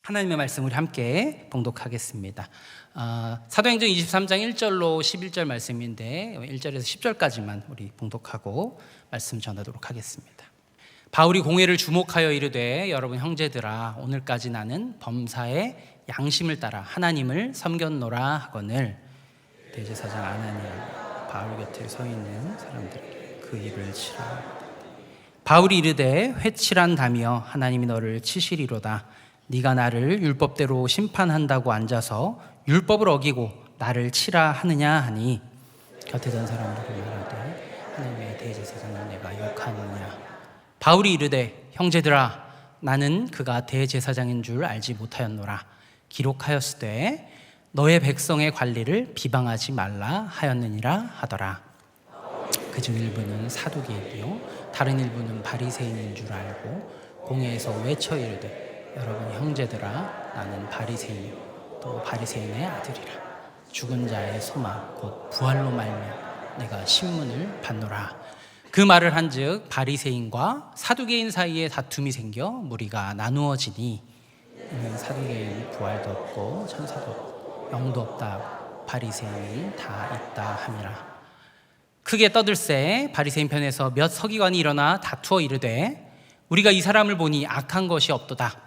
하나님의 말씀 우리 함께 봉독하겠습니다. 사도행전 23장 1절로 11절 말씀인데 1절에서 10절까지만 우리 봉독하고 말씀 전하도록 하겠습니다. 바울이 공회를 주목하여 이르되 여러분 형제들아 오늘까지 나는 범사의 양심을 따라 하나님을 섬겼노라 하거늘 대제사장 아나니아 바울 곁에 서 있는 사람들에게 그 입을 치라. 바울이 이르되 회칠한다며 하나님이 너를 치시리로다. 네가 나를 율법대로 심판한다고 앉아서 율법을 어기고 나를 치라 하느냐 하니 곁에 던 사람들이 말하되 하나님의 대제사장을 내가 욕하느냐. 바울이 이르되 형제들아 나는 그가 대제사장인 줄 알지 못하였노라. 기록하였으되 너의 백성의 관리를 비방하지 말라 하였느니라 하더라. 그중 일부는 사두개인이요 다른 일부는 바리새인인 줄 알고 공회에서 외쳐 이르되 여러분 형제들아 나는 바리새인 또 바리새인의 아들이라. 죽은 자의 소망 곧 부활로 말미암아 내가 신문을 받노라. 그 말을 한즉 바리새인과 사두개인 사이에 다툼이 생겨 무리가 나누어지니 이는 사두개인 부활도 없고 천사도 없고 영도 없다 바리새인이 다 있다 함이라. 크게 떠들새 바리새인 편에서 몇 서기관이 일어나 다투어 이르되 우리가 이 사람을 보니 악한 것이 없도다.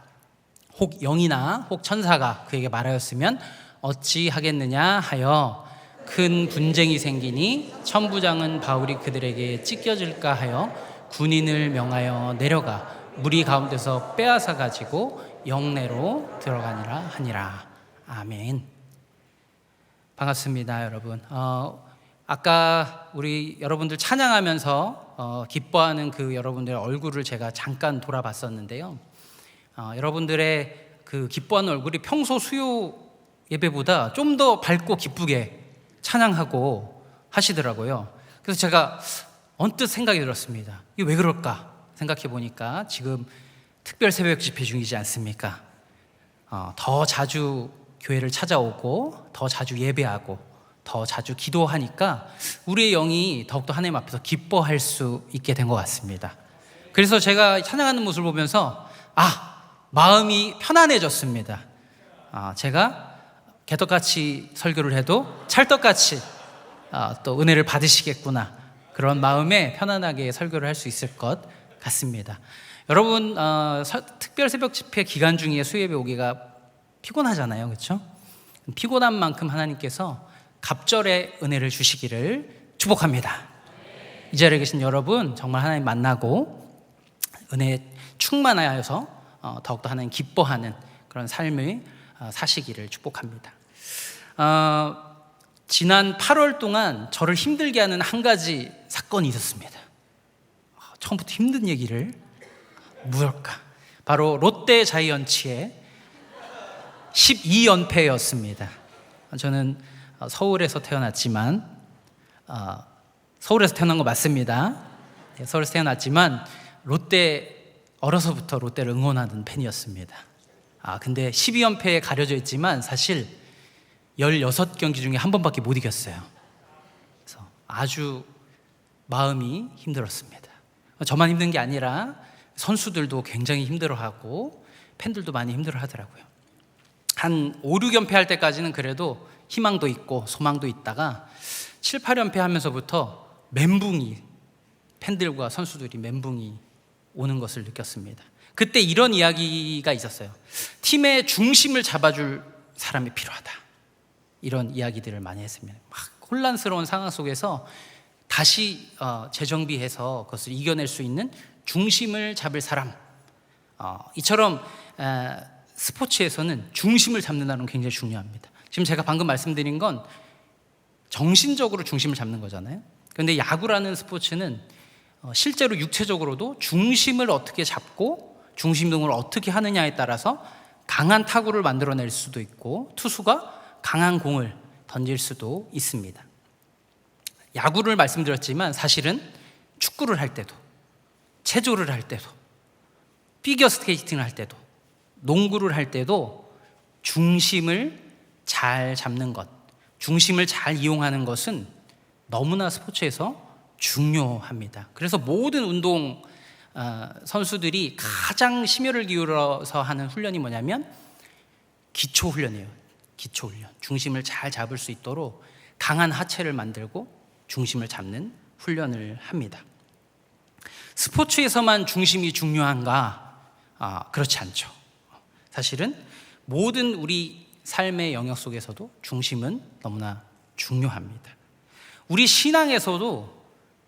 혹 영이나 혹 천사가 그에게 말하였으면 어찌하겠느냐 하여 큰 분쟁이 생기니 천부장은 바울이 그들에게 찢겨질까 하여 군인을 명하여 내려가 무리 가운데서 빼앗아 가지고 영내로 들어가니라 하니라. 아멘. 반갑습니다 여러분. 아까 우리 여러분들 찬양하면서 기뻐하는 그 여러분들의 얼굴을 제가 잠깐 돌아봤었는데요. 여러분들의 그 기뻐하는 얼굴이 평소 수요 예배보다 좀 더 밝고 기쁘게 찬양하고 하시더라고요. 그래서 제가 언뜻 생각이 들었습니다. 이게 왜 그럴까 생각해 보니까 지금 특별 새벽 집회 중이지 않습니까? 더 자주 교회를 찾아오고 더 자주 예배하고 더 자주 기도하니까 우리의 영이 더욱더 하나님 앞에서 기뻐할 수 있게 된 것 같습니다. 그래서 제가 찬양하는 모습을 보면서 마음이 편안해졌습니다. 제가 개떡같이 설교를 해도 찰떡같이 또 은혜를 받으시겠구나 그런 마음에 편안하게 설교를 할 수 있을 것 같습니다. 여러분 특별 새벽 집회 기간 중에 수요예배 오기가 피곤하잖아요, 그렇죠? 피곤한 만큼 하나님께서 갑절의 은혜를 주시기를 축복합니다. 이 자리에 계신 여러분 정말 하나님 만나고 은혜 충만하여서 더욱더 하나님 기뻐하는 그런 삶을 사시기를 축복합니다. 지난 8월 동안 저를 힘들게 하는 한 가지 사건이 있었습니다. 처음부터 힘든 얘기를 무엇일까? 바로 롯데 자이언츠의 12연패였습니다. 저는 서울에서 태어났지만 서울에서 태어난 거 맞습니다. 서울에서 태어났지만 어려서부터 롯데를 응원하는 팬이었습니다. 근데 12연패에 가려져 있지만 사실 16경기 중에 한 번밖에 못 이겼어요. 그래서 아주 마음이 힘들었습니다. 저만 힘든 게 아니라 선수들도 굉장히 힘들어하고 팬들도 많이 힘들어하더라고요. 한 5, 6연패 할 때까지는 그래도 희망도 있고 소망도 있다가 7, 8연패 하면서부터 팬들과 선수들이 멘붕이 오는 것을 느꼈습니다. 그때 이런 이야기가 있었어요. 팀의 중심을 잡아줄 사람이 필요하다. 이런 이야기들을 많이 했습니다. 막 혼란스러운 상황 속에서 다시 재정비해서 그것을 이겨낼 수 있는 중심을 잡을 사람. 이처럼 스포츠에서는 중심을 잡는다는 건 굉장히 중요합니다. 지금 제가 방금 말씀드린 건 정신적으로 중심을 잡는 거잖아요. 그런데 야구라는 스포츠는 실제로 육체적으로도 중심을 어떻게 잡고 중심 이동을 어떻게 하느냐에 따라서 강한 타구를 만들어낼 수도 있고 투수가 강한 공을 던질 수도 있습니다. 야구를 말씀드렸지만 사실은 축구를 할 때도 체조를 할 때도 피겨 스케이팅을 할 때도 농구를 할 때도 중심을 잘 잡는 것, 중심을 잘 이용하는 것은 너무나 스포츠에서 중요합니다. 그래서 모든 운동 선수들이 가장 심혈을 기울여서 하는 훈련이 뭐냐면 기초 훈련이에요. 기초 훈련. 중심을 잘 잡을 수 있도록 강한 하체를 만들고 중심을 잡는 훈련을 합니다. 스포츠에서만 중심이 중요한가? 그렇지 않죠. 사실은 모든 우리 삶의 영역 속에서도 중심은 너무나 중요합니다. 우리 신앙에서도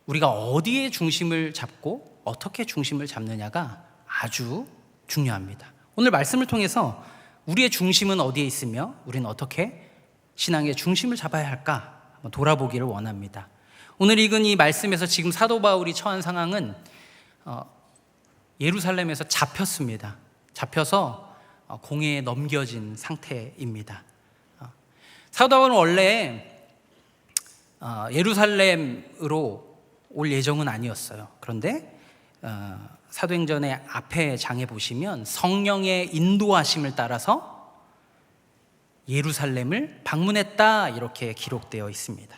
우리가 어디에 중심을 잡고 어떻게 중심을 잡느냐가 아주 중요합니다. 오늘 말씀을 통해서 우리의 중심은 어디에 있으며 우리는 어떻게 신앙의 중심을 잡아야 할까 한번 돌아보기를 원합니다. 오늘 읽은 이 말씀에서 지금 사도 바울이 처한 상황은 예루살렘에서 잡혔습니다. 잡혀서 공회에 넘겨진 상태입니다. 사도 바울은 원래 예루살렘으로 올 예정은 아니었어요. 그런데 사도행전의 앞에 장에 보시면 성령의 인도하심을 따라서 예루살렘을 방문했다 이렇게 기록되어 있습니다.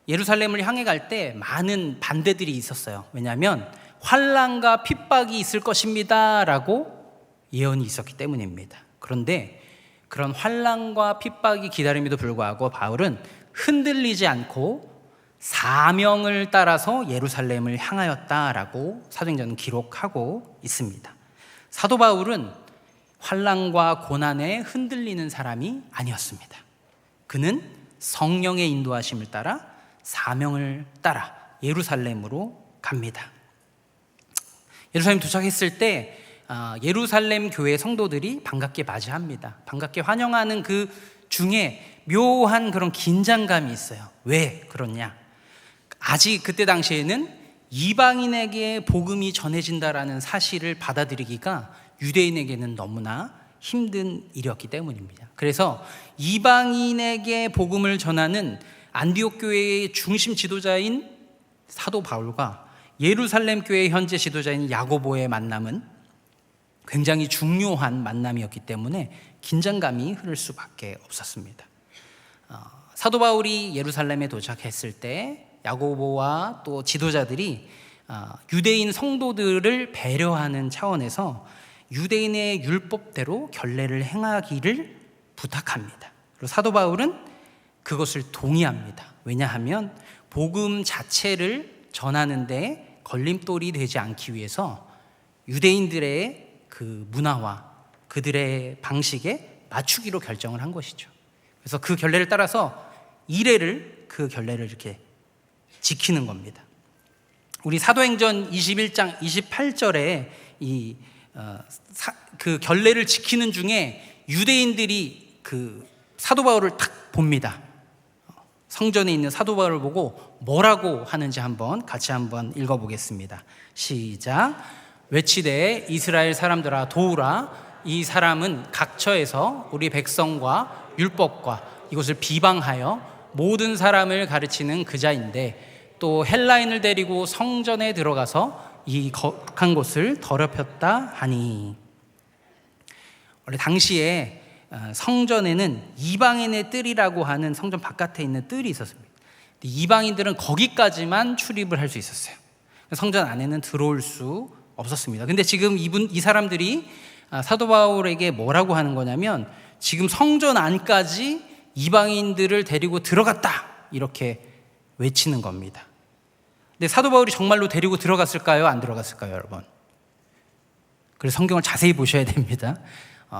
예루살렘을 향해 갈 때 많은 반대들이 있었어요. 왜냐하면 환난과 핍박이 있을 것입니다 라고 예언이 있었기 때문입니다. 그런데 그런 환난과 핍박이 기다림에도 불구하고 바울은 흔들리지 않고 사명을 따라서 예루살렘을 향하였다라고 사도행전은 기록하고 있습니다. 사도 바울은 환난과 고난에 흔들리는 사람이 아니었습니다. 그는 성령의 인도하심을 따라 사명을 따라 예루살렘으로 갑니다. 예루살렘 도착했을 때 예루살렘 교회 성도들이 반갑게 맞이합니다. 반갑게 환영하는 그 중에 묘한 그런 긴장감이 있어요. 왜 그렇냐? 아직 그때 당시에는 이방인에게 복음이 전해진다라는 사실을 받아들이기가 유대인에게는 너무나 힘든 일이었기 때문입니다. 그래서 이방인에게 복음을 전하는 안디옥 교회의 중심 지도자인 사도 바울과 예루살렘 교회의 현재 지도자인 야고보의 만남은 굉장히 중요한 만남이었기 때문에 긴장감이 흐를 수밖에 없었습니다. 사도 바울이 예루살렘에 도착했을 때 야고보와 또 지도자들이 유대인 성도들을 배려하는 차원에서 유대인의 율법대로 결례를 행하기를 부탁합니다. 그리고 사도 바울은 그것을 동의합니다. 왜냐하면 복음 자체를 전하는데 걸림돌이 되지 않기 위해서 유대인들의 그 문화와 그들의 방식에 맞추기로 결정을 한 것이죠. 그래서 그 결례를 따라서 그 결례를 이렇게 지키는 겁니다. 우리 사도행전 21장 28절에 그 결례를 지키는 중에 유대인들이 그 사도 바울을 딱 봅니다. 성전에 있는 사도 바울을 보고 뭐라고 하는지 같이 한번 읽어보겠습니다. 시작. 외치되 이스라엘 사람들아 도우라. 이 사람은 각처에서 우리 백성과 율법과 이것을 비방하여 모든 사람을 가르치는 그자인데 또 헬라인을 데리고 성전에 들어가서 이 거룩한 곳을 더럽혔다 하니. 원래 당시에 성전에는 이방인의 뜰이라고 하는 성전 바깥에 있는 뜰이 있었습니다. 이방인들은 거기까지만 출입을 할 수 있었어요. 성전 안에는 들어올 수 없었습니다. 근데 지금 이 사람들이 사도 바울에게 뭐라고 하는 거냐면 지금 성전 안까지 이방인들을 데리고 들어갔다 이렇게 외치는 겁니다. 근데 사도 바울이 정말로 데리고 들어갔을까요? 안 들어갔을까요, 여러분? 그래서 성경을 자세히 보셔야 됩니다.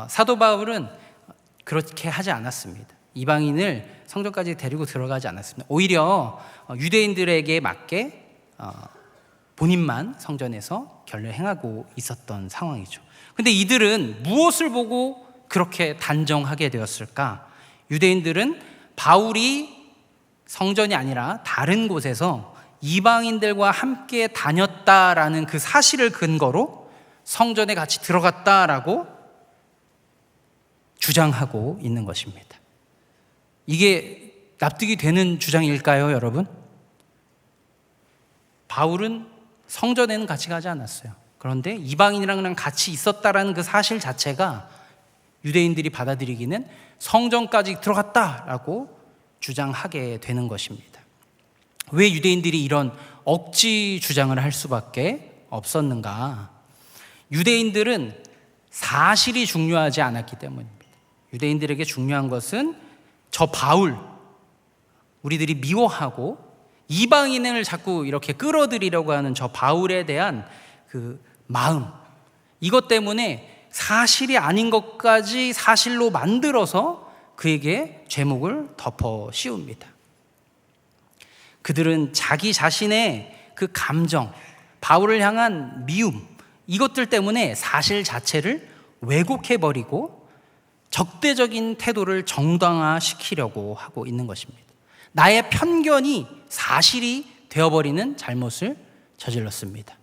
사도 바울은 그렇게 하지 않았습니다. 이방인을 성전까지 데리고 들어가지 않았습니다. 오히려 유대인들에게 맞게 본인만 성전에서 결례를 행하고 있었던 상황이죠. 근데 이들은 무엇을 보고 그렇게 단정하게 되었을까? 유대인들은 바울이 성전이 아니라 다른 곳에서 이방인들과 함께 다녔다라는 그 사실을 근거로 성전에 같이 들어갔다라고 주장하고 있는 것입니다. 이게 납득이 되는 주장일까요, 여러분? 바울은 성전에는 같이 가지 않았어요. 그런데 이방인이랑 같이 있었다라는 그 사실 자체가 유대인들이 받아들이기는 성전까지 들어갔다라고 주장하게 되는 것입니다. 왜 유대인들이 이런 억지 주장을 할 수밖에 없었는가? 유대인들은 사실이 중요하지 않았기 때문입니다. 유대인들에게 중요한 것은 저 바울, 우리들이 미워하고 이방인을 자꾸 이렇게 끌어들이려고 하는 저 바울에 대한 그 마음, 이것 때문에 사실이 아닌 것까지 사실로 만들어서 그에게 죄목을 덮어 씌웁니다. 그들은 자기 자신의 그 감정, 바울을 향한 미움, 이것들 때문에 사실 자체를 왜곡해버리고 적대적인 태도를 정당화시키려고 하고 있는 것입니다. 나의 편견이 사실이 되어버리는 잘못을 저질렀습니다.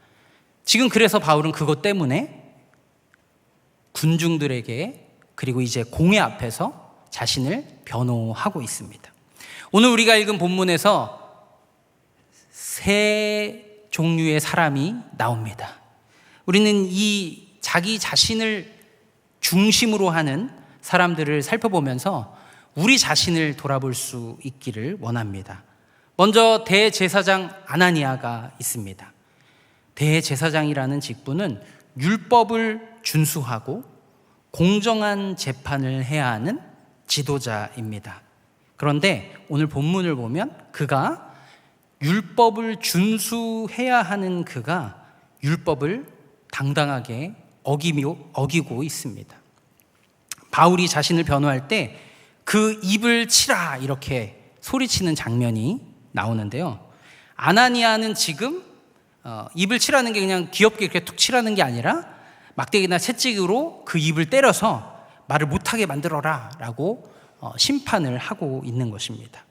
지금 그래서 바울은 그것 때문에 군중들에게 그리고 이제 공회 앞에서 자신을 변호하고 있습니다. 오늘 우리가 읽은 본문에서 세 종류의 사람이 나옵니다. 우리는 이 자기 자신을 중심으로 하는 사람들을 살펴보면서 우리 자신을 돌아볼 수 있기를 원합니다. 먼저 대제사장 아나니아가 있습니다. 대제사장이라는 직분은 율법을 준수하고 공정한 재판을 해야 하는 지도자입니다. 그런데 오늘 본문을 보면 그가 율법을 준수해야 하는 그가 율법을 당당하게 어기고 있습니다. 바울이 자신을 변호할 때 그 입을 치라 이렇게 소리치는 장면이 나오는데요. 아나니아는 지금 입을 치라는 게 그냥 귀엽게 이렇게 툭 치라는 게 아니라 막대기나 채찍으로 그 입을 때려서 말을 못하게 만들어라 라고 심판을 하고 있는 것입니다.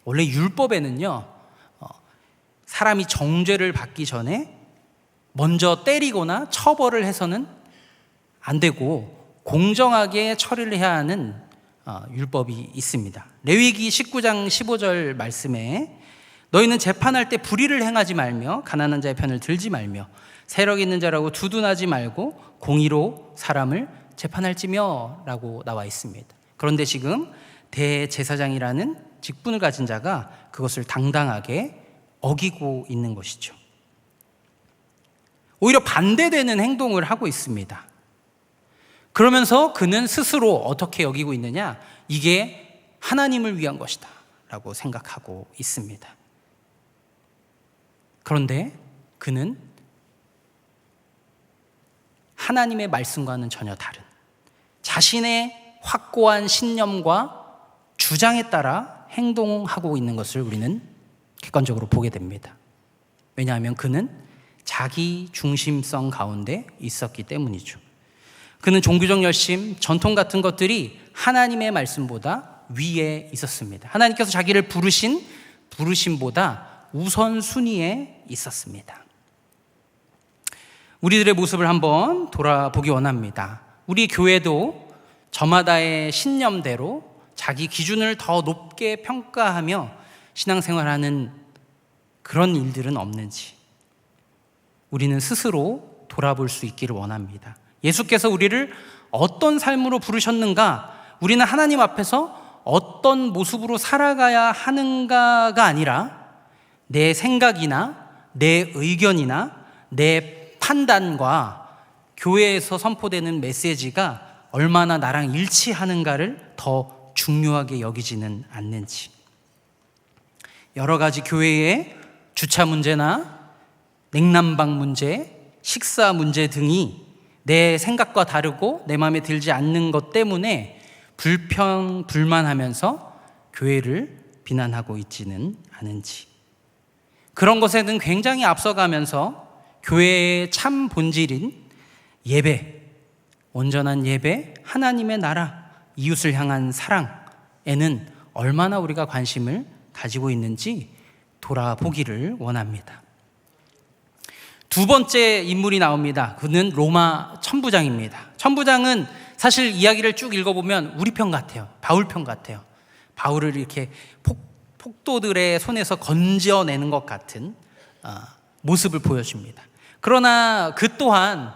원래 율법에는요, 사람이 정죄를 받기 전에 먼저 때리거나 처벌을 해서는 안 되고 공정하게 처리를 해야 하는 율법이 있습니다. 레위기 19장 15절 말씀에 너희는 재판할 때 불의를 행하지 말며 가난한 자의 편을 들지 말며 세력 있는 자라고 두둔하지 말고 공의로 사람을 재판할지며 라고 나와 있습니다. 그런데 지금 대제사장이라는 직분을 가진 자가 그것을 당당하게 어기고 있는 것이죠. 오히려 반대되는 행동을 하고 있습니다. 그러면서 그는 스스로 어떻게 여기고 있느냐? 이게 하나님을 위한 것이다 라고 생각하고 있습니다. 그런데 그는 하나님의 말씀과는 전혀 다른 자신의 확고한 신념과 주장에 따라 행동하고 있는 것을 우리는 객관적으로 보게 됩니다. 왜냐하면 그는 자기 중심성 가운데 있었기 때문이죠. 그는 종교적 열심, 전통 같은 것들이 하나님의 말씀보다 위에 있었습니다. 하나님께서 자기를 부르신 부르심보다 우선순위에 있었습니다. 우리들의 모습을 한번 돌아보기 원합니다. 우리 교회도 저마다의 신념대로 자기 기준을 더 높게 평가하며 신앙생활하는 그런 일들은 없는지 우리는 스스로 돌아볼 수 있기를 원합니다. 예수께서 우리를 어떤 삶으로 부르셨는가, 우리는 하나님 앞에서 어떤 모습으로 살아가야 하는가가 아니라 내 생각이나 내 의견이나 내 판단과 교회에서 선포되는 메시지가 얼마나 나랑 일치하는가를 더 중요하게 여기지는 않는지, 여러 가지 교회의 주차 문제나 냉난방 문제, 식사 문제 등이 내 생각과 다르고 내 마음에 들지 않는 것 때문에 불만하면서 교회를 비난하고 있지는 않은지, 그런 것에는 굉장히 앞서가면서 교회의 참 본질인 예배, 온전한 예배, 하나님의 나라, 이웃을 향한 사랑에는 얼마나 우리가 관심을 가지고 있는지 돌아보기를 원합니다. 두 번째 인물이 나옵니다. 그는 로마 천부장입니다. 천부장은 사실 이야기를 쭉 읽어보면 우리 편 같아요. 바울 편 같아요. 바울을 이렇게 폭도들의 손에서 건져내는 것 같은 모습을 보여줍니다. 그러나 그 또한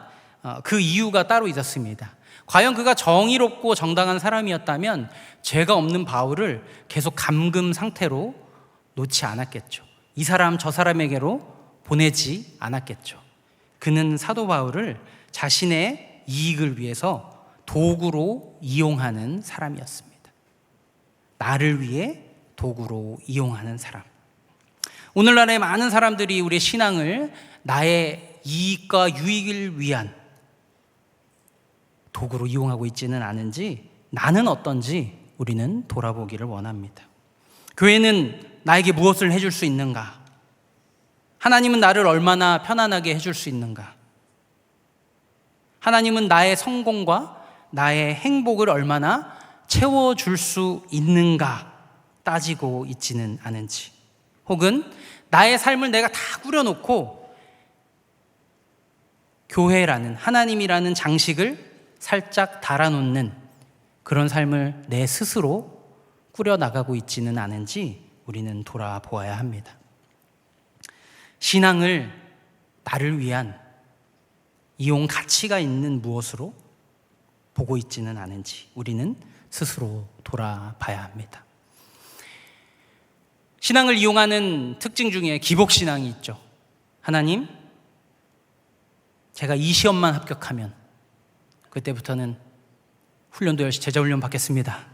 그 이유가 따로 있었습니다. 과연 그가 정의롭고 정당한 사람이었다면 죄가 없는 바울을 계속 감금 상태로 놓지 않았겠죠. 이 사람 저 사람에게로 보내지 않았겠죠. 그는 사도 바울을 자신의 이익을 위해서 도구로 이용하는 사람이었습니다. 나를 위해 도구로 이용하는 사람. 오늘날의 많은 사람들이 우리의 신앙을 나의 이익과 유익을 위한 도구로 이용하고 있지는 않은지, 나는 어떤지 우리는 돌아보기를 원합니다. 교회는 나에게 무엇을 해줄 수 있는가? 하나님은 나를 얼마나 편안하게 해줄 수 있는가? 하나님은 나의 성공과 나의 행복을 얼마나 채워줄 수 있는가 따지고 있지는 않은지, 혹은 나의 삶을 내가 다 꾸려놓고 교회라는, 하나님이라는 장식을 살짝 달아놓는 그런 삶을 내 스스로 꾸려나가고 있지는 않은지 우리는 돌아보아야 합니다. 신앙을 나를 위한 이용 가치가 있는 무엇으로 보고 있지는 않은지 우리는 스스로 돌아봐야 합니다. 신앙을 이용하는 특징 중에 기복신앙이 있죠. 하나님, 제가 이 시험만 합격하면 그때부터는 훈련도 열심히 제자훈련 받겠습니다.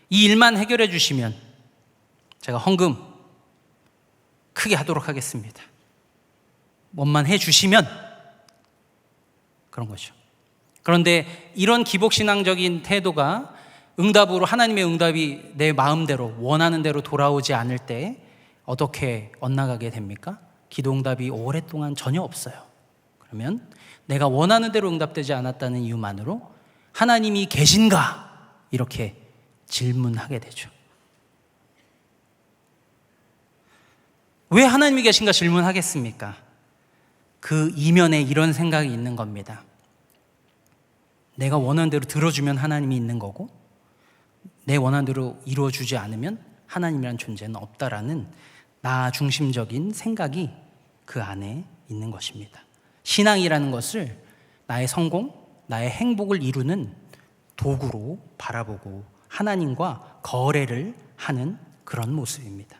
이 일만 해결해 주시면 제가 헌금 크게 하도록 하겠습니다. 뭐만 해 주시면, 그런 거죠. 그런데 이런 기복신앙적인 태도가 응답으로, 하나님의 응답이 내 마음대로 원하는 대로 돌아오지 않을 때 어떻게 엇나가게 됩니까? 기도 응답이 오랫동안 전혀 없어요. 그러면 내가 원하는 대로 응답되지 않았다는 이유만으로 하나님이 계신가? 이렇게 질문하게 되죠. 왜 하나님이 계신가 질문하겠습니까? 그 이면에 이런 생각이 있는 겁니다. 내가 원하는 대로 들어주면 하나님이 있는 거고, 내 원하는 대로 이루어주지 않으면 하나님이라는 존재는 없다라는 나 중심적인 생각이 그 안에 있는 것입니다. 신앙이라는 것을 나의 성공, 나의 행복을 이루는 도구로 바라보고 하나님과 거래를 하는 그런 모습입니다.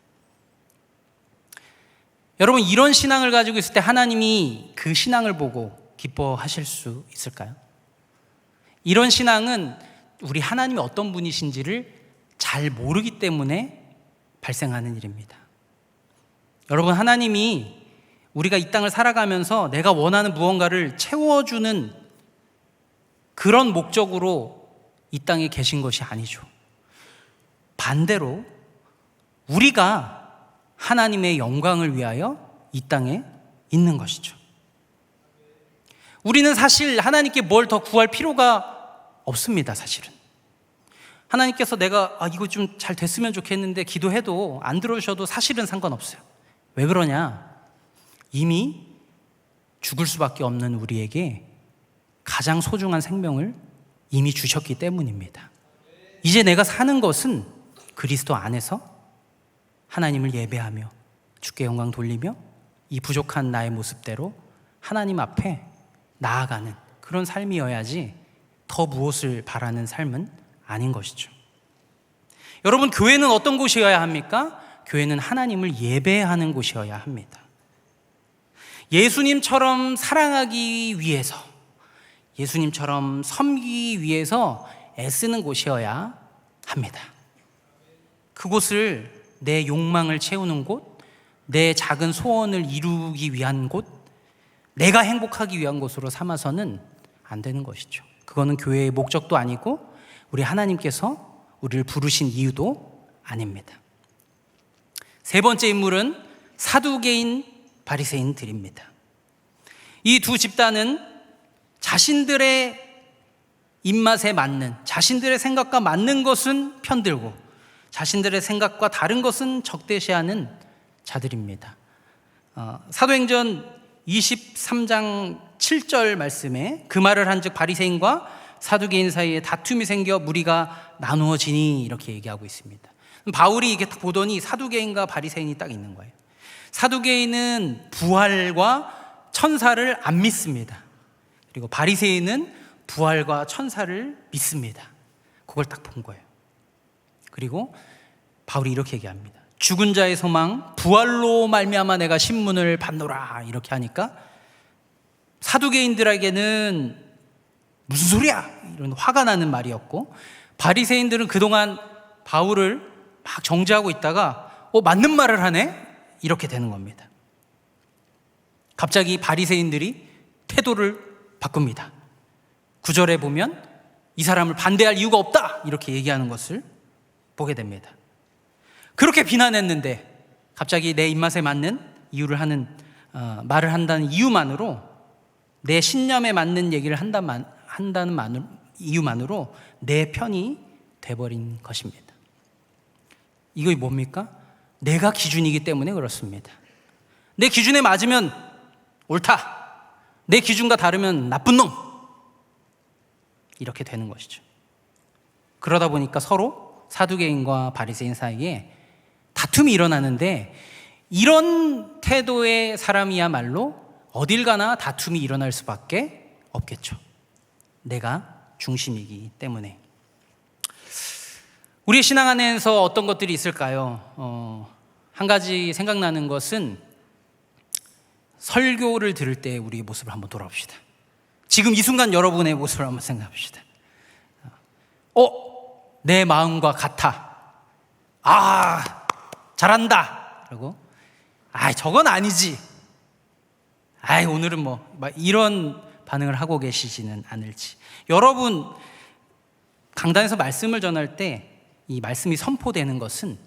여러분, 이런 신앙을 가지고 있을 때 하나님이 그 신앙을 보고 기뻐하실 수 있을까요? 이런 신앙은 우리 하나님이 어떤 분이신지를 잘 모르기 때문에 발생하는 일입니다. 여러분, 하나님이 우리가 이 땅을 살아가면서 내가 원하는 무언가를 채워주는 그런 목적으로 이 땅에 계신 것이 아니죠. 반대로 우리가 하나님의 영광을 위하여 이 땅에 있는 것이죠. 우리는 사실 하나님께 뭘 더 구할 필요가 없습니다. 사실은 하나님께서 내가 이거 좀 잘 됐으면 좋겠는데 기도해도 안 들어주셔도 사실은 상관없어요. 왜 그러냐? 이미 죽을 수밖에 없는 우리에게 가장 소중한 생명을 이미 주셨기 때문입니다. 이제 내가 사는 것은 그리스도 안에서 하나님을 예배하며 주께 영광 돌리며 이 부족한 나의 모습대로 하나님 앞에 나아가는 그런 삶이어야지 더 무엇을 바라는 삶은 아닌 것이죠. 여러분, 교회는 어떤 곳이어야 합니까? 교회는 하나님을 예배하는 곳이어야 합니다. 예수님처럼 사랑하기 위해서, 예수님처럼 섬기기 위해서 애쓰는 곳이어야 합니다. 그곳을 내 욕망을 채우는 곳, 내 작은 소원을 이루기 위한 곳, 내가 행복하기 위한 곳으로 삼아서는 안 되는 것이죠. 그거는 교회의 목적도 아니고 우리 하나님께서 우리를 부르신 이유도 아닙니다. 세 번째 인물은 사두개인, 바리새인들입니다. 이 두 집단은 자신들의 입맛에 맞는, 자신들의 생각과 맞는 것은 편들고 자신들의 생각과 다른 것은 적대시하는 자들입니다. 사도행전 23장 7절 말씀에 그 말을 한즉 바리새인과 사두개인 사이에 다툼이 생겨 무리가 나누어지니 이렇게 얘기하고 있습니다. 바울이 이게 딱 보더니 사두개인과 바리새인이 딱 있는 거예요. 사두개인은 부활과 천사를 안 믿습니다. 그리고 바리새인은 부활과 천사를 믿습니다. 그걸 딱 본 거예요. 그리고 바울이 이렇게 얘기합니다. 죽은 자의 소망, 부활로 말미암아 내가 신문을 받노라 이렇게 하니까 사두개인들에게는 무슨 소리야? 이런 화가 나는 말이었고, 바리새인들은 그동안 바울을 막 정죄하고 있다가 맞는 말을 하네? 이렇게 되는 겁니다. 갑자기 바리새인들이 태도를 바꿉니다. 9절에 보면 이 사람을 반대할 이유가 없다 이렇게 얘기하는 것을 보게 됩니다. 그렇게 비난했는데 갑자기 내 입맛에 맞는 이유를 하는 말을 한다는 이유만으로, 내 신념에 맞는 얘기를 한다는 이유만으로 내 편이 돼버린 것입니다. 이거 뭡니까? 내가 기준이기 때문에 그렇습니다. 내 기준에 맞으면 옳다, 내 기준과 다르면 나쁜 놈, 이렇게 되는 것이죠. 그러다 보니까 서로 사두개인과 바리새인 사이에 다툼이 일어나는데, 이런 태도의 사람이야말로 어딜 가나 다툼이 일어날 수밖에 없겠죠. 내가 중심이기 때문에. 우리의 신앙 안에서 어떤 것들이 있을까요? 한 가지 생각나는 것은 설교를 들을 때 우리의 모습을 한번 돌아봅시다. 지금 이 순간 여러분의 모습을 한번 생각합시다. 내 마음과 같아. 잘한다. 그리고 저건 아니지. 오늘은 막 이런 반응을 하고 계시지는 않을지. 여러분, 강단에서 말씀을 전할 때 이 말씀이 선포되는 것은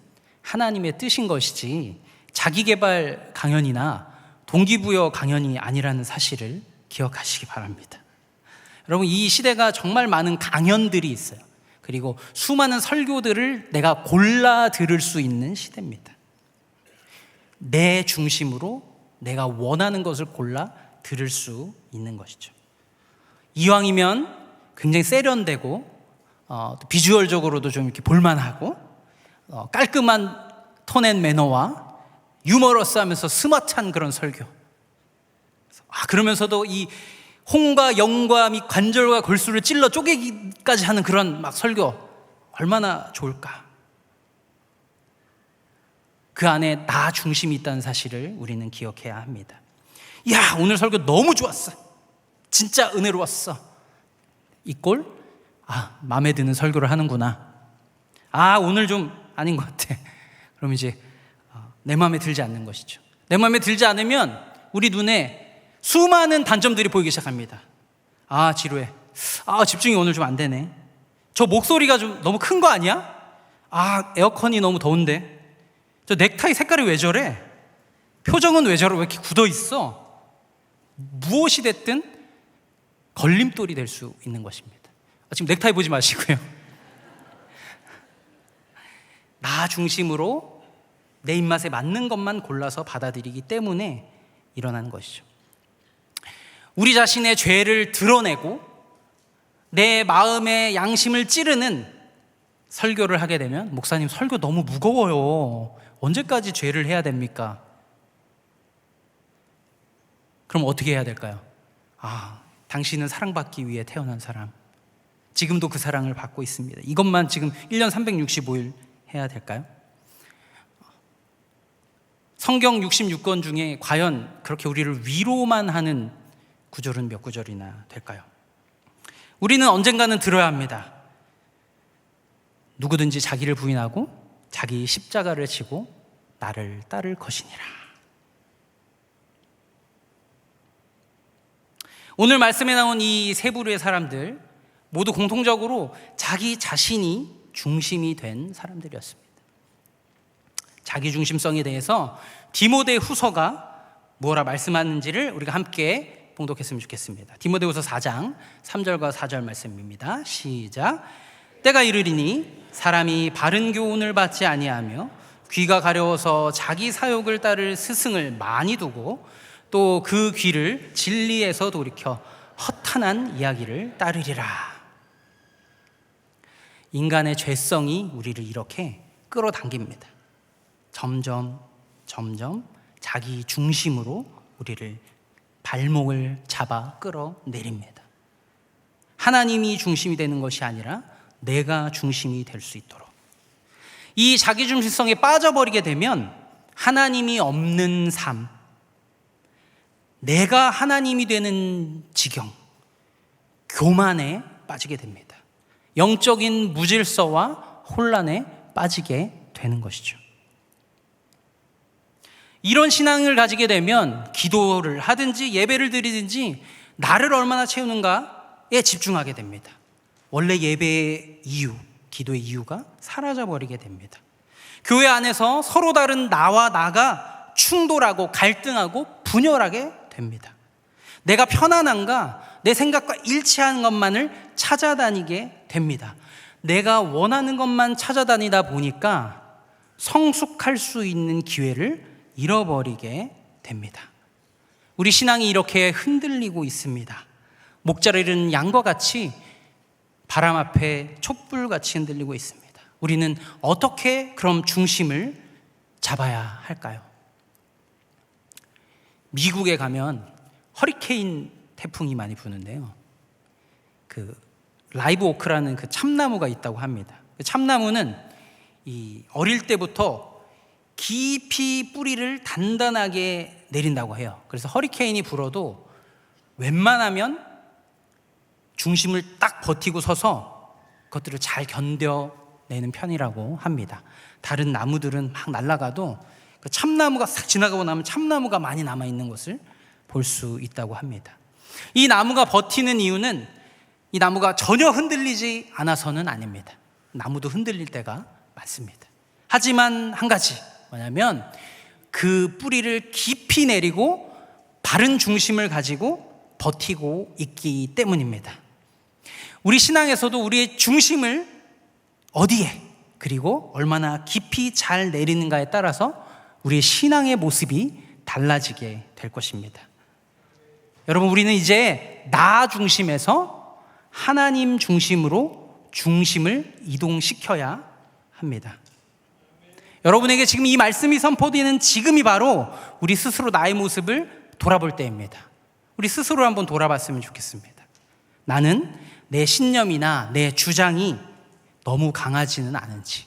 하나님의 뜻인 것이지 자기개발 강연이나 동기부여 강연이 아니라는 사실을 기억하시기 바랍니다. 여러분, 이 시대가 정말 많은 강연들이 있어요. 그리고 수많은 설교들을 내가 골라 들을 수 있는 시대입니다. 내 중심으로 내가 원하는 것을 골라 들을 수 있는 것이죠. 이왕이면 굉장히 세련되고 비주얼적으로도 좀 이렇게 볼만하고 깔끔한 톤앤 매너와 유머러스하면서 스마트한 그런 설교. 그러면서도 이 홍과 영과 및 관절과 골수를 찔러 쪼개기까지 하는 그런 막 설교, 얼마나 좋을까. 그 안에 나 중심이 있다는 사실을 우리는 기억해야 합니다. 오늘 설교 너무 좋았어, 진짜 은혜로웠어, 이 꼴 마음에 드는 설교를 하는구나. 오늘 좀 아닌 것 같아. 그럼 이제 내 마음에 들지 않는 것이죠. 내 마음에 들지 않으면 우리 눈에 수많은 단점들이 보이기 시작합니다. 지루해. 집중이 오늘 좀 안 되네. 저 목소리가 좀 너무 큰 거 아니야? 에어컨이 너무 더운데. 저 넥타이 색깔이 왜 저래? 표정은 왜 저래? 왜 이렇게 굳어 있어? 무엇이 됐든 걸림돌이 될 수 있는 것입니다. 지금 넥타이 보지 마시고요. 나 중심으로 내 입맛에 맞는 것만 골라서 받아들이기 때문에 일어나는 것이죠. 우리 자신의 죄를 드러내고 내 마음의 양심을 찌르는 설교를 하게 되면, 목사님 설교 너무 무거워요, 언제까지 죄를 해야 됩니까? 그럼 어떻게 해야 될까요? 당신은 사랑받기 위해 태어난 사람, 지금도 그 사랑을 받고 있습니다. 이것만 지금 1년 365일 해야 될까요? 성경 66권 중에 과연 그렇게 우리를 위로만 하는 구절은 몇 구절이나 될까요? 우리는 언젠가는 들어야 합니다. 누구든지 자기를 부인하고 자기 십자가를 지고 나를 따를 것이니라. 오늘 말씀에 나온 이 세 부류의 사람들 모두 공통적으로 자기 자신이 중심이 된 사람들이었습니다. 자기 중심성에 대해서 디모데후서가 뭐라 말씀하는지를 우리가 함께 봉독했으면 좋겠습니다. 디모데후서 4장 3절과 4절 말씀입니다. 시작. 때가 이르리니 사람이 바른 교훈을 받지 아니하며 귀가 가려워서 자기 사욕을 따를 스승을 많이 두고 또 그 귀를 진리에서 돌이켜 허탄한 이야기를 따르리라. 인간의 죄성이 우리를 이렇게 끌어당깁니다. 점점 자기 중심으로 우리를 발목을 잡아 끌어내립니다. 하나님이 중심이 되는 것이 아니라 내가 중심이 될 수 있도록. 이 자기 중심성에 빠져버리게 되면 하나님이 없는 삶, 내가 하나님이 되는 지경, 교만에 빠지게 됩니다. 영적인 무질서와 혼란에 빠지게 되는 것이죠. 이런 신앙을 가지게 되면 기도를 하든지 예배를 드리든지 나를 얼마나 채우는가에 집중하게 됩니다. 원래 예배의 이유, 기도의 이유가 사라져버리게 됩니다. 교회 안에서 서로 다른 나와 나가 충돌하고 갈등하고 분열하게 됩니다. 내가 편안한가, 내 생각과 일치하는 것만을 찾아다니게 됩니다. 내가 원하는 것만 찾아다니다 보니까 성숙할 수 있는 기회를 잃어버리게 됩니다. 우리 신앙이 이렇게 흔들리고 있습니다. 목자를 잃은 양과 같이 바람 앞에 촛불같이 흔들리고 있습니다. 우리는 어떻게 그럼 중심을 잡아야 할까요? 미국에 가면 허리케인 태풍이 많이 부는데요. 그 라이브 오크라는 그 참나무가 있다고 합니다. 그 참나무는 이 어릴 때부터 깊이 뿌리를 단단하게 내린다고 해요. 그래서 허리케인이 불어도 웬만하면 중심을 딱 버티고 서서 그것들을 잘 견뎌내는 편이라고 합니다. 다른 나무들은 막 날아가도 그 참나무가 싹 지나가고 나면 참나무가 많이 남아있는 것을 볼 수 있다고 합니다. 이 나무가 버티는 이유는 이 나무가 전혀 흔들리지 않아서는 아닙니다. 나무도 흔들릴 때가 많습니다. 하지만 한 가지, 뭐냐면 그 뿌리를 깊이 내리고 바른 중심을 가지고 버티고 있기 때문입니다. 우리 신앙에서도 우리의 중심을 어디에 그리고 얼마나 깊이 잘 내리는가에 따라서 우리의 신앙의 모습이 달라지게 될 것입니다. 여러분, 우리는 이제 나 중심에서 하나님 중심으로 중심을 이동시켜야 합니다. 여러분에게 지금 이 말씀이 선포되는 지금이 바로 우리 스스로 나의 모습을 돌아볼 때입니다. 우리 스스로 한번 돌아봤으면 좋겠습니다. 나는 내 신념이나 내 주장이 너무 강하지는 않은지,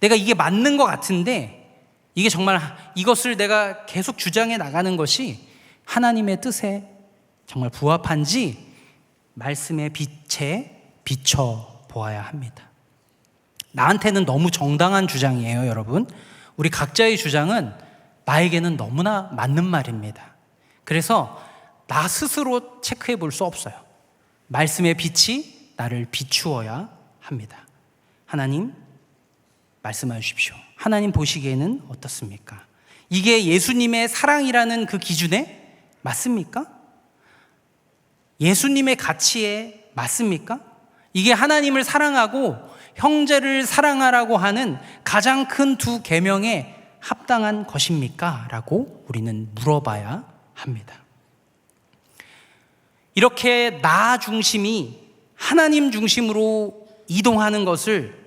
내가 이게 맞는 것 같은데 이게 정말 이것을 내가 계속 주장해 나가는 것이 하나님의 뜻에 정말 부합한지 말씀의 빛에 비춰 보아야 합니다. 나한테는 너무 정당한 주장이에요, 여러분. 우리 각자의 주장은 나에게는 너무나 맞는 말입니다. 그래서 나 스스로 체크해 볼 수 없어요. 말씀의 빛이 나를 비추어야 합니다. 하나님, 말씀해 주십시오. 하나님 보시기에는 어떻습니까? 이게 예수님의 사랑이라는 그 기준에 맞습니까? 예수님의 가치에 맞습니까? 이게 하나님을 사랑하고 형제를 사랑하라고 하는 가장 큰 두 계명에 합당한 것입니까? 라고 우리는 물어봐야 합니다. 이렇게 나 중심이 하나님 중심으로 이동하는 것을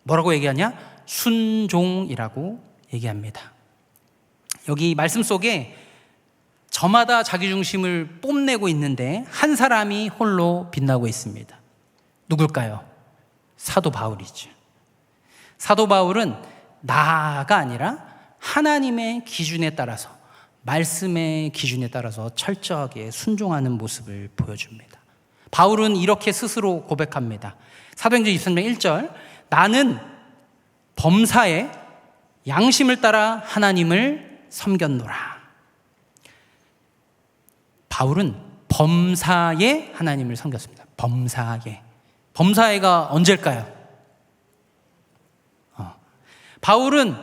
뭐라고 얘기하냐? 순종이라고 얘기합니다. 여기 말씀 속에 저마다 자기 중심을 뽐내고 있는데 한 사람이 홀로 빛나고 있습니다. 누굴까요? 사도 바울이죠. 사도 바울은 나가 아니라 하나님의 기준에 따라서, 말씀의 기준에 따라서 철저하게 순종하는 모습을 보여줍니다. 바울은 이렇게 스스로 고백합니다. 사도행전 23장 1절, 나는 범사에 양심을 따라 하나님을 섬겼노라. 바울은 범사에 하나님을 섬겼습니다. 범사에가 언제일까요? 바울은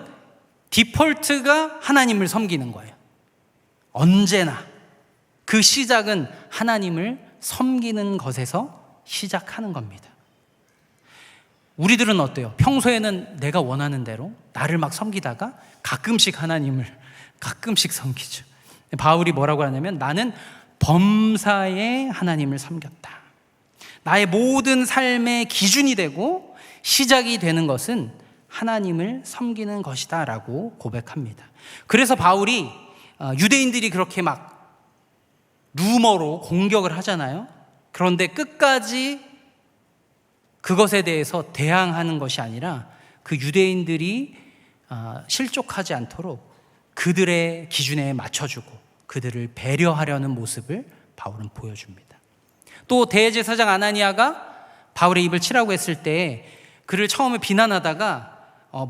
디폴트가 하나님을 섬기는 거예요. 언제나 그 시작은 하나님을 섬기는 것에서 시작하는 겁니다. 우리들은 어때요? 평소에는 내가 원하는 대로 나를 막 섬기다가 가끔씩 하나님을 가끔씩 섬기죠. 바울이 뭐라고 하냐면 나는 범사에 하나님을 섬겼다. 나의 모든 삶의 기준이 되고 시작이 되는 것은 하나님을 섬기는 것이다 라고 고백합니다. 그래서 바울이 유대인들이 그렇게 막 루머로 공격을 하잖아요. 그런데 끝까지 그것에 대해서 대항하는 것이 아니라 그 유대인들이 실족하지 않도록 그들의 기준에 맞춰주고 그들을 배려하려는 모습을 바울은 보여줍니다. 또 대제사장 아나니아가 바울의 입을 치라고 했을 때 그를 처음에 비난하다가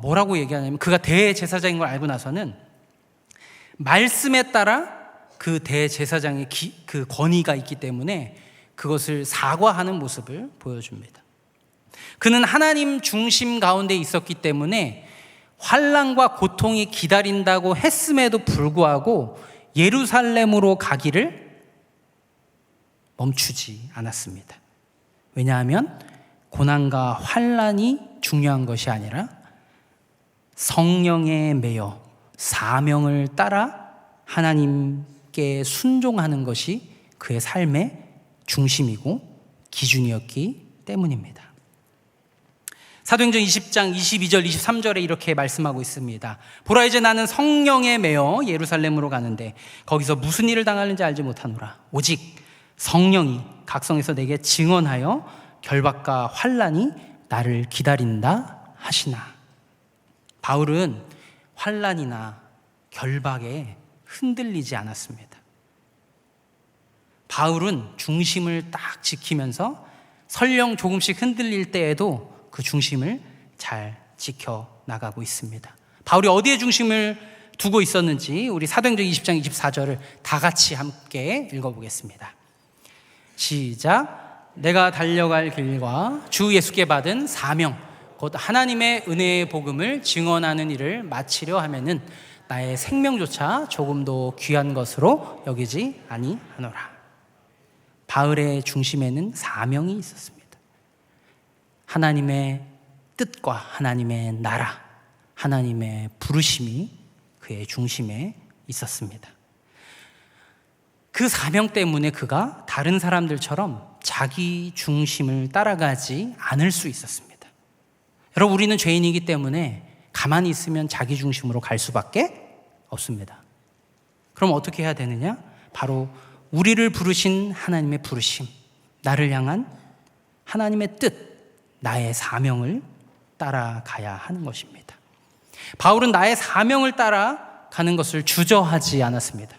뭐라고 얘기하냐면, 그가 대제사장인 걸 알고 나서는 말씀에 따라 그 대제사장의 그 권위가 있기 때문에 그것을 사과하는 모습을 보여줍니다. 그는 하나님 중심 가운데 있었기 때문에 환난과 고통이 기다린다고 했음에도 불구하고 예루살렘으로 가기를 멈추지 않았습니다. 왜냐하면 고난과 환난이 중요한 것이 아니라 성령에 매여 사명을 따라 하나님께 순종하는 것이 그의 삶의 중심이고 기준이었기 때문입니다. 사도행전 20장 22절 23절에 이렇게 말씀하고 있습니다. 보라, 이제 나는 성령에 매여 예루살렘으로 가는데 거기서 무슨 일을 당하는지 알지 못하노라. 오직 성령이 각성에서 내게 증언하여 결박과 환난이 나를 기다린다 하시나. 바울은 환난이나 결박에 흔들리지 않았습니다. 바울은 중심을 딱 지키면서 설령 조금씩 흔들릴 때에도 그 중심을 잘 지켜나가고 있습니다. 바울이 어디에 중심을 두고 있었는지 우리 사도행전 20장 24절을 다 같이 함께 읽어보겠습니다. 시작. 내가 달려갈 길과 주 예수께 받은 사명 곧 하나님의 은혜의 복음을 증언하는 일을 마치려 하면은 나의 생명조차 조금도 귀한 것으로 여기지 아니하노라. 바울의 중심에는 사명이 있었습니다. 하나님의 뜻과 하나님의 나라, 하나님의 부르심이 그의 중심에 있었습니다. 그 사명 때문에 그가 다른 사람들처럼 자기 중심을 따라가지 않을 수 있었습니다. 여러분, 우리는 죄인이기 때문에 가만히 있으면 자기 중심으로 갈 수밖에 없습니다. 그럼 어떻게 해야 되느냐? 바로 우리를 부르신 하나님의 부르심, 나를 향한 하나님의 뜻, 나의 사명을 따라가야 하는 것입니다. 바울은 나의 사명을 따라가는 것을 주저하지 않았습니다.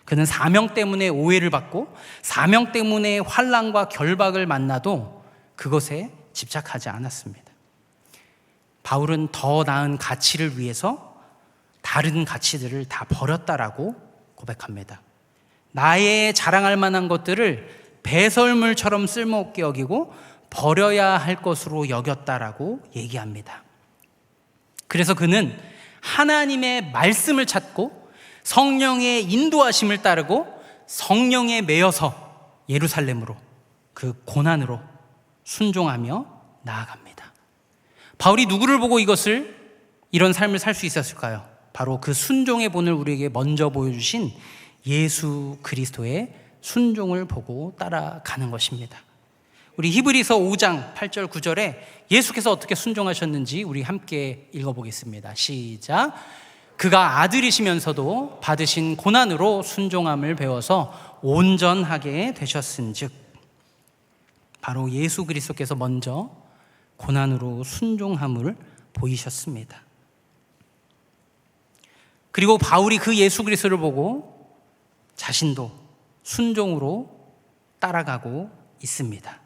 그는 사명 때문에 오해를 받고 사명 때문에 환난과 결박을 만나도 그것에 집착하지 않았습니다. 바울은 더 나은 가치를 위해서 다른 가치들을 다 버렸다라고 고백합니다. 나의 자랑할 만한 것들을 배설물처럼 쓸모없게 여기고 버려야 할 것으로 여겼다라고 얘기합니다. 그래서 그는 하나님의 말씀을 찾고 성령의 인도하심을 따르고 성령에 매여서 예루살렘으로, 그 고난으로 순종하며 나아갑니다. 바울이 누구를 보고 이런 삶을 살 수 있었을까요? 바로 그 순종의 본을 우리에게 먼저 보여주신 예수 그리스도의 순종을 보고 따라가는 것입니다. 우리 히브리서 5장 8절 9절에 예수께서 어떻게 순종하셨는지 우리 함께 읽어보겠습니다. 시작. 그가 아들이시면서도 받으신 고난으로 순종함을 배워서 온전하게 되셨은즉. 바로 예수 그리스도께서 먼저 고난으로 순종함을 보이셨습니다. 그리고 바울이 그 예수 그리스도를 보고 자신도 순종으로 따라가고 있습니다.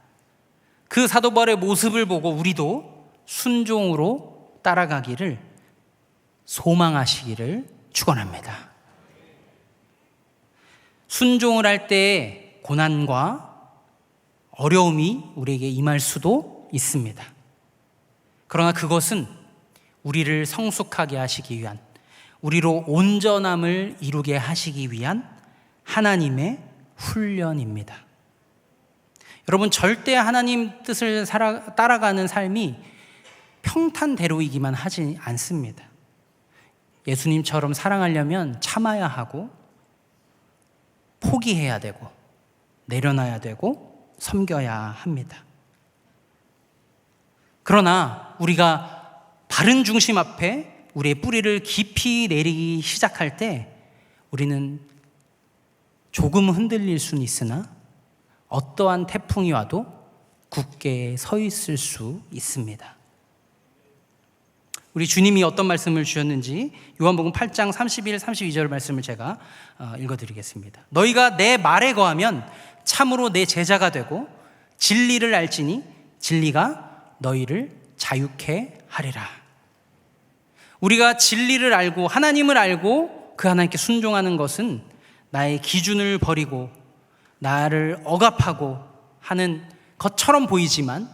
그 사도 바울의 모습을 보고 우리도 순종으로 따라가기를 소망하시기를 축원합니다. 순종을 할 때 고난과 어려움이 우리에게 임할 수도 있습니다. 그러나 그것은 우리를 성숙하게 하시기 위한, 우리로 온전함을 이루게 하시기 위한 하나님의 훈련입니다. 여러분, 절대 하나님 뜻을 따라가는 삶이 평탄대로이기만 하지 않습니다. 예수님처럼 사랑하려면 참아야 하고 포기해야 되고 내려놔야 되고 섬겨야 합니다. 그러나 우리가 바른 중심 앞에 우리의 뿌리를 깊이 내리기 시작할 때 우리는 조금 흔들릴 수는 있으나 어떠한 태풍이 와도 굳게 서 있을 수 있습니다. 우리 주님이 어떤 말씀을 주셨는지 요한복음 8장 31, 32절 말씀을 제가 읽어드리겠습니다. 너희가 내 말에 거하면 참으로 내 제자가 되고 진리를 알지니 진리가 너희를 자유케 하리라. 우리가 진리를 알고 하나님을 알고 그 하나님께 순종하는 것은 나의 기준을 버리고 나를 억압하고 하는 것처럼 보이지만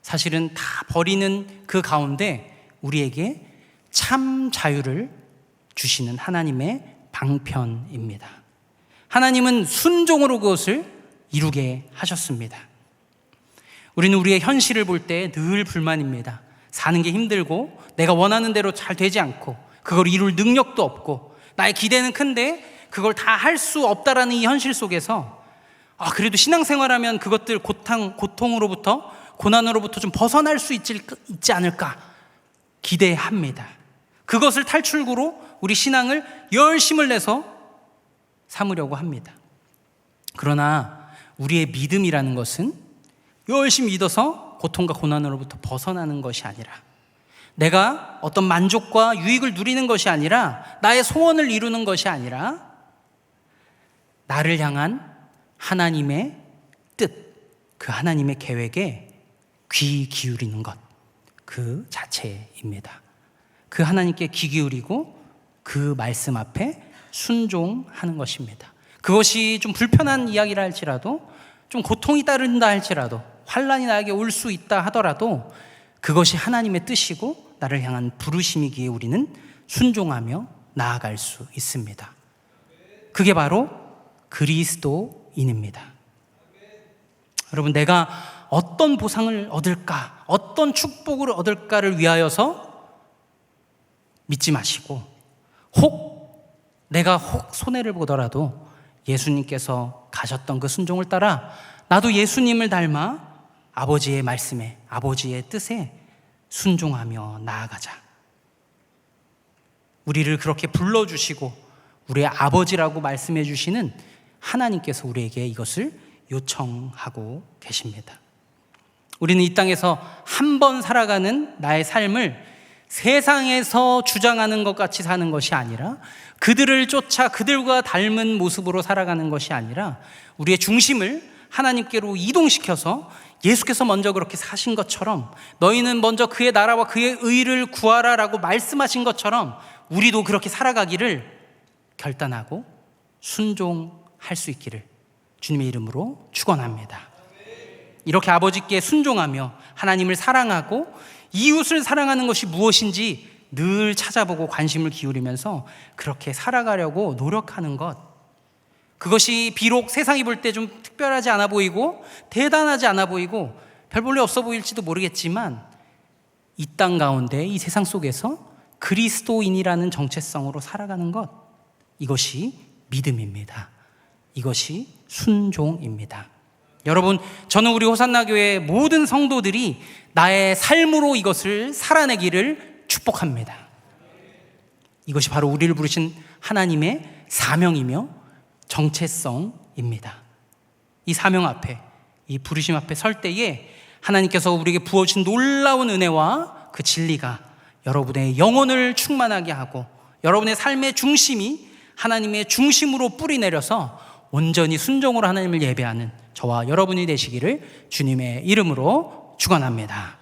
사실은 다 버리는 그 가운데 우리에게 참 자유를 주시는 하나님의 방편입니다. 하나님은 순종으로 그것을 이루게 하셨습니다. 우리는 우리의 현실을 볼 때 늘 불만입니다. 사는 게 힘들고 내가 원하는 대로 잘 되지 않고 그걸 이룰 능력도 없고 나의 기대는 큰데 그걸 다 할 수 없다라는 이 현실 속에서 그래도 신앙생활하면 그것들 고통으로부터 고난으로부터 좀 벗어날 수 있지 않을까 기대합니다. 그것을 탈출구로 우리 신앙을 열심을 내서 삼으려고 합니다. 그러나 우리의 믿음이라는 것은 열심히 믿어서 고통과 고난으로부터 벗어나는 것이 아니라 내가 어떤 만족과 유익을 누리는 것이 아니라 나의 소원을 이루는 것이 아니라 나를 향한 하나님의 뜻, 그 하나님의 계획에 귀 기울이는 것, 그 자체입니다. 그 하나님께 귀 기울이고 그 말씀 앞에 순종하는 것입니다. 그것이 좀 불편한 이야기라 할지라도 좀 고통이 따른다 할지라도 환난이 나에게 올 수 있다 하더라도 그것이 하나님의 뜻이고 나를 향한 부르심이기에 우리는 순종하며 나아갈 수 있습니다. 그게 바로 그리스도인입니다. 여러분, 내가 어떤 보상을 얻을까, 어떤 축복을 얻을까를 위하여서 믿지 마시고 내가 손해를 보더라도 예수님께서 가셨던 그 순종을 따라 나도 예수님을 닮아 아버지의 말씀에, 아버지의 뜻에 순종하며 나아가자. 우리를 그렇게 불러주시고 우리의 아버지라고 말씀해 주시는 하나님께서 우리에게 이것을 요청하고 계십니다. 우리는 이 땅에서 한 번 살아가는 나의 삶을 세상에서 주장하는 것 같이 사는 것이 아니라 그들을 쫓아 그들과 닮은 모습으로 살아가는 것이 아니라 우리의 중심을 하나님께로 이동시켜서 예수께서 먼저 그렇게 사신 것처럼 너희는 먼저 그의 나라와 그의 의를 구하라 라고 말씀하신 것처럼 우리도 그렇게 살아가기를 결단하고 순종할 수 있기를 주님의 이름으로 축원합니다. 이렇게 아버지께 순종하며 하나님을 사랑하고 이웃을 사랑하는 것이 무엇인지 늘 찾아보고 관심을 기울이면서 그렇게 살아가려고 노력하는 것, 그것이 비록 세상이 볼 때 좀 특별하지 않아 보이고 대단하지 않아 보이고 별 볼일 없어 보일지도 모르겠지만 이 땅 가운데 이 세상 속에서 그리스도인이라는 정체성으로 살아가는 것, 이것이 믿음입니다. 이것이 순종입니다. 여러분, 저는 우리 호산나 교회 모든 성도들이 나의 삶으로 이것을 살아내기를 축복합니다. 이것이 바로 우리를 부르신 하나님의 사명이며 정체성입니다. 이 사명 앞에, 이 부르심 앞에 설 때에 하나님께서 우리에게 부어주신 놀라운 은혜와 그 진리가 여러분의 영혼을 충만하게 하고 여러분의 삶의 중심이 하나님의 중심으로 뿌리 내려서 온전히 순종으로 하나님을 예배하는 저와 여러분이 되시기를 주님의 이름으로 축원합니다.